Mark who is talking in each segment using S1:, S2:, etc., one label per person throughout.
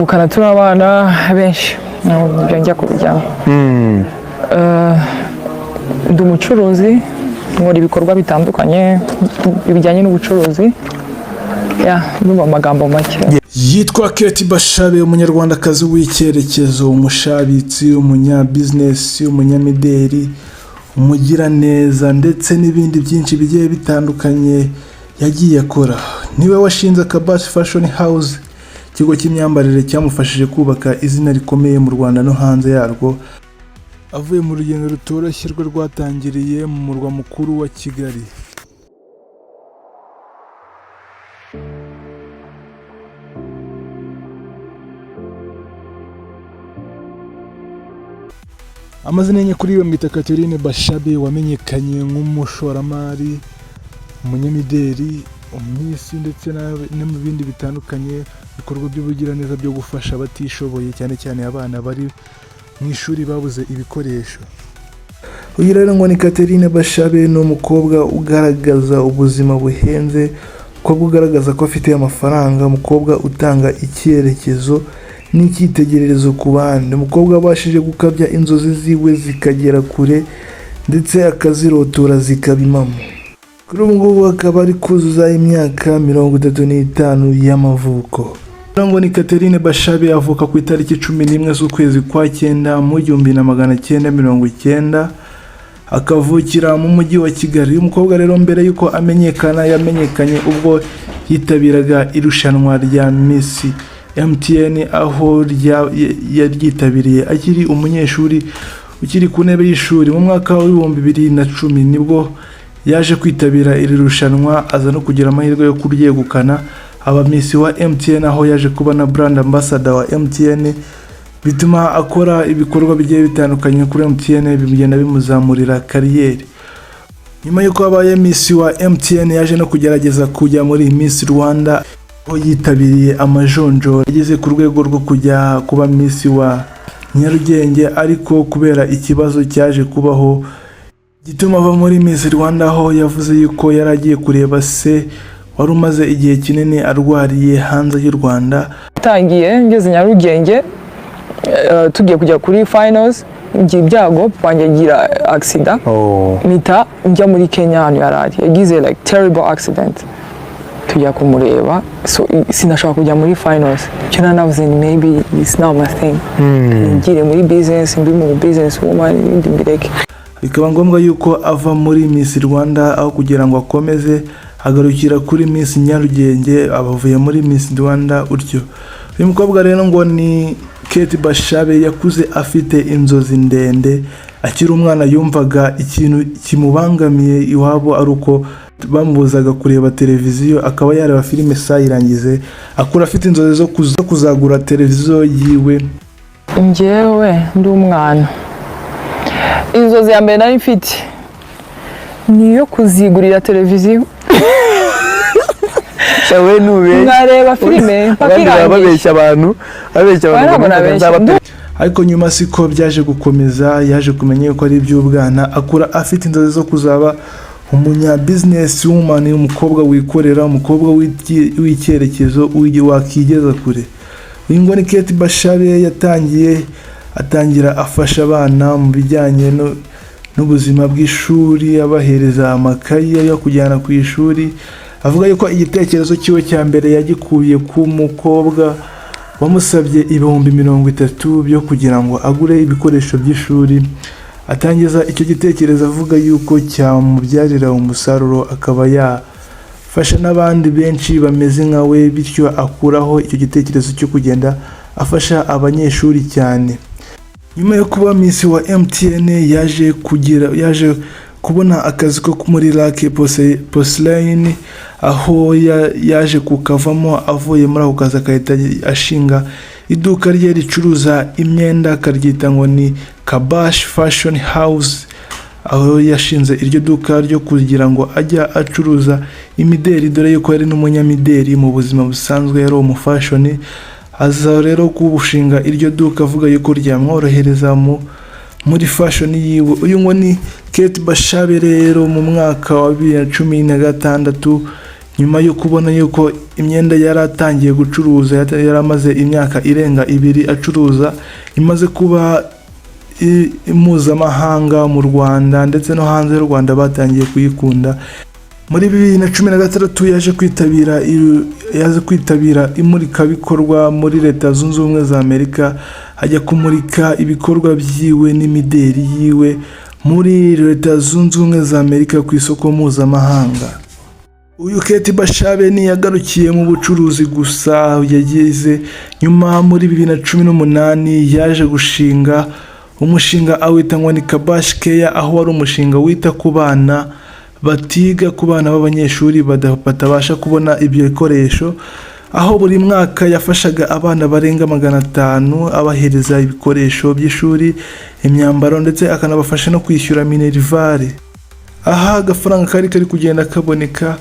S1: ukana turi abana benshi nabyo njya kubijyamo. Ndi umucuruzi nkora ibikorwa bitandukanye bijyanye n'ubucuruzi mu magambo make.
S2: Yitwa Kate Bashabe, umunyarwandakazi w'icyerekezo, umushabitsi, umunyabizinesi, umunyamideli, umugiraneza ndetse n'ibindi byinshi bigiye bitandukanye yagiye akora. Niwe washinze Kabash Fashion House, ikigo cy'imyambarire cyamufashije kubaka izina rikomeye mu Rwanda no hanze yarwo, avuye mu rugendo rutoroshye rwe rwatangiriye mu murwa mukuru wa Kigali. Amazina ye kuri iyo mwita Catherine Bashabe, wamenyekanye nk'umushoramari, umunyamideli, umwisi ndetse no mu bindi bitandukanye, bikorwa by'ubugiraneza byo gufasha abatishoboye, cyane cyane abana bari mu ishuri babuze ibikoresho. Uyu rero ngo ni Catherine Bashabe, ni umukobwa ugaragaza ubuzima buhenze, umukobwa ugaragaza ko afite amafaranga, umukobwa utanga icyerekezo n'icyitegererezo ku bandi, umukobwa wabashije gukabya inzozi ziwe zikagera kure ndetse akazirotora zikabimamo. Kuri ubu ngubu akaba ari kuzuza imyaka 35 y'amavuko. Ngo ni Catherine Bashabe, avuka ku itariki 11 z'ukwezi kwa 9 mu 1990, akavukira mu mujyi wa Kigali. Uyu mukobwa rero mbere yuko yamenyekanye ubwo yitabiraga irushanwa rya Miss MTN, aho yaryitabiriye akiri umunyeshuri ukiri ku ntebe y'ishuri. Mu mwaka wa 2010 nibwo yaje kwitabira iri rushanwa, aza no kugira amahirwe yo kuryegukana aba Miss wa MTN, aho yaje kuba na brand ambassador wa MTN, bituma akora ibikorwa bigiye bitandukanye kuri MTN, bigenda bimuzamurira kariyeri. Nyuma yuko abaye Miss wa MTN, yaje no kugerageza kujya muri Miss Rwanda, aho yitabiriye amajonjo, yageze ku rwego rwo kujya kuba Miss wa Nyarugenge, ariko kubera ikibazo cyaje kubaho gituma ava muri Miss Rwanda, aho yavuze yuko yaragiye kureba se wari umaze igihe kinini arwariye hanze y'u Rwanda.
S1: Tangiye ngeze Nyarugenge, tugiye kujya kuri finals, ngiye ibyago banyagira accident, mita njya muri Kenya, hano yagize like terrible accident, tujya kumureba, so sinashaka kujya muri finals. Cyana navuze ni maybe it's not my thing, ngire muri business, mbi mu business woman ndi mbireke.
S2: Bikaba ngombwa yuko ava muri Miss Rwanda, aho kugira ngo akomeze agarukira kuri Miss Nyarugenge, abavuye muri Miss Rwanda utyo. Uyu mukobwa rero ngo ni Kate Bashabe, yakuze afite inzozi ndende. Akiri umwana yumvaga ikintu kimubangamiye iwabo ari uko bamubuzaga kureba televiziyo, akaba yareba filime sayirangize, akura afite inzozi zo kuzagura televiziyo yiwe.
S1: Njyewe ndi umwana, inzozi ya mbere nari mfite niyo kuzigurira televiziyo.
S2: Shawe nube
S1: ngareba filime
S2: babeshya abantu ariko nyuma siko byaje gukomeza. Yaje kumenya yuko ari iby'ubwana, akura afite inzozi zo kuzaba umunyabusiness woman, umukobwa wikorera, umukobwa w'icyerekezo wakigeza kure. Uyu ngo ni Kate Bashabe, atangira afasha abana mu bijyanye n'ubuzima bw'ishuri, abahereza amakayi yo kujyana ku ishuri. Avuga yuko igitekerezo cyiwe cya mbere yagikuye ku mukobwa wamusabye 30,000 byo kugira ngo agure ibikoresho by'ishuri. Atangiza icyo gitekerezo avuga yuko cyamubyarira umusaruro, akaba yafasha n'abandi benshi bameze nka we, bityo akuraho icyo gitekerezo cyo kugenda afasha abanyeshuri cyane. Nyuma yo kuba Miss wa MTN, yaje kubona akazi ko muri Lake Porcelain, aho yaje kukavamo. Avuye muri ako kazi akahita ashinga iduka rye ricuruza imyenda, akaryita ngo ni Kabash Fashion House, aho yashinze iryo duka ryo kugira ngo ajya acuruza imideli, dore yuko yari n'umunyamideli mu buzima busanzwe, yari umufashion. Aza rero kubushinga iryo duka avuga yuko ryamworohereza muri fashion yiwe. Uyu ngo ni Kate Bashabe rero mu mwaka wa 2016, nyuma yo kubona yuko imyenda yaratangiye gucuruza, yaramaze imyaka irenga 2 acuruza, imaze kuba mpuzamahanga mu Rwanda ndetse no hanze y'u Rwanda batangiye kuyikunda. Muri 2016 yaje kwitabira imurikabikorwa muri Leta Zunze Ubumwe za Amerika, ajya kumurika ibikorwa byiwe n'imideri yiwe muri Leta Zunze Ubumwe za Amerika ku isoko mpuzamahanga. Uyu Kate Bashabe ntiyagarukiye mu bucuruzi gusa, yagize nyuma muri 2018 yaje gushinga umushinga awita ngo ni Kabash Care, aho wari umushinga wita ku bana batiga, ku bana b'abanyeshuri batabasha kubona ibyo bikoresho, aho buri mwaka yafashaga abana barenga 500 abahereza ibikoresho by'ishuri, imyambaro ndetse akanabafasha no kwishyura minerivare. Aha agafaranga kari kugenda kaboneka,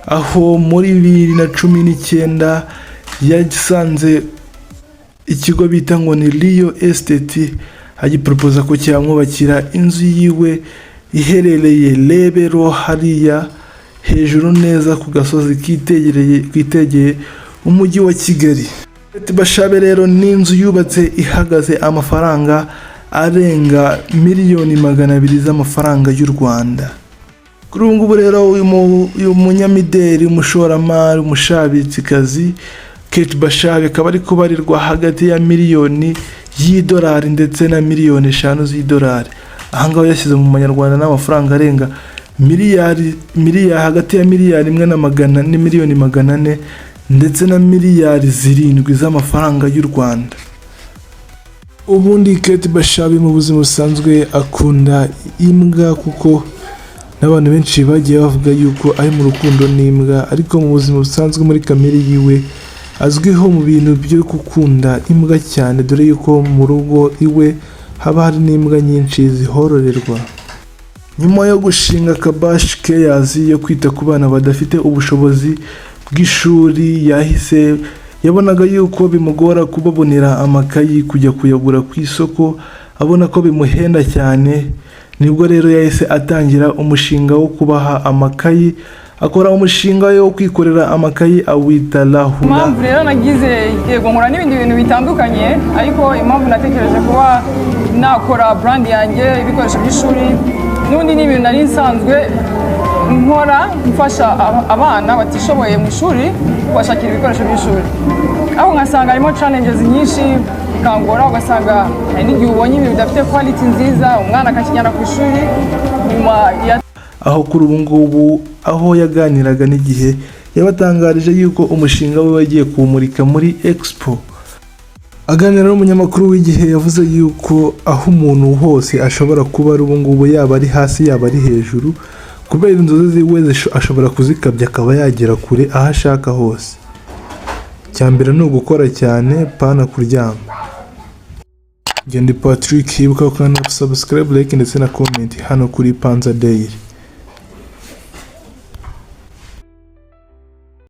S2: aho muri 2019 yasanze ikigo bita ngo ni Rio Estate agipropoza ko cyamwubakira inzu yiwe iherereye Rebero hariya hejuru neza ku gasozi kitegeye umujyi wa Kigali. Kate Bashabe rero n'inzu yubatse ihagaze amafaranga arenga miliyoni 200 z'amafaranga y'u Rwanda. Kuri ubu ngubu rero uyu munyamideli, umushoramari, umushabitsikazi Kate Bashabe akaba ari kubarirwa hagati ya miliyoni y'idolari ndetse na miliyoni 5 z'idolari. Ahangaho yashyize mu manyarwanda n'amafaranga arenga miliyari hagati ya miliyari 1.1 n'imiliyoni 400 ndetse na miliyari 7 z'amafaranga y'u Rwanda. Ubundi Kate Bashabe mu buzima busanzwe akunda imbwa, kuko n'abantu benshi bagiye bavuga yuko ari mu rukundo n'imbwa, ariko mu buzima busanzwe muri kamere yiwe azwiho mu bintu byo gukunda imbwa cyane, dore yuko mu rugo iwe haba hari n'imbwa nyinshi zihororerwa. Nyuma yo gushinga Kabash Cares yo kwita ku bana badafite ubushobozi bw'ishuri, yabonaga yuko bimugora kubabonera amakayi, kujya kuyagura ku isoko, abona ko bimuhenda cyane. Nibwo rero yahise atangira umushinga wo kubaha amakayi, akora umushinga wo kwikorera amakayi awita Rahula.
S1: Impamvu rero nagize yego nkora n'ibindi bintu bitandukanye, ariko impamvu natekereje kuba nakora brand yanjye ibikoresho by'ishuri n'undi n'ibintu nari nsanzwe nkora mfasha abana batishoboye mu ishuri kubashakira ibikoresho by'ishuri, aho nkasanga harimo challenges nyinshi kangora, ugasanga hari n'igihe ubonye ibintu bidafite quality nziza, umwana akakijyana ku ishuri nyuma ya
S2: aho kuri ubu ngubu aho yaganiraga n'igihe yabatangarije yuko umushinga we wagiye kuwumurika muri Expo. Aganira n'umunyamakuru w'igihe yavuze yuko aho umuntu hose ashobora kuba ari ubu ngubu, yaba ari hasi yaba ari hejuru, kubera inzozi ziwe ashobora kuzikabya akaba yagera kure aho ashaka hose. Cyambere ni ugukora cyane, pana kuryama. Ndi Patrick, ibuka kandi subscribe, like ndetse na comment hano kuri Panza Daily.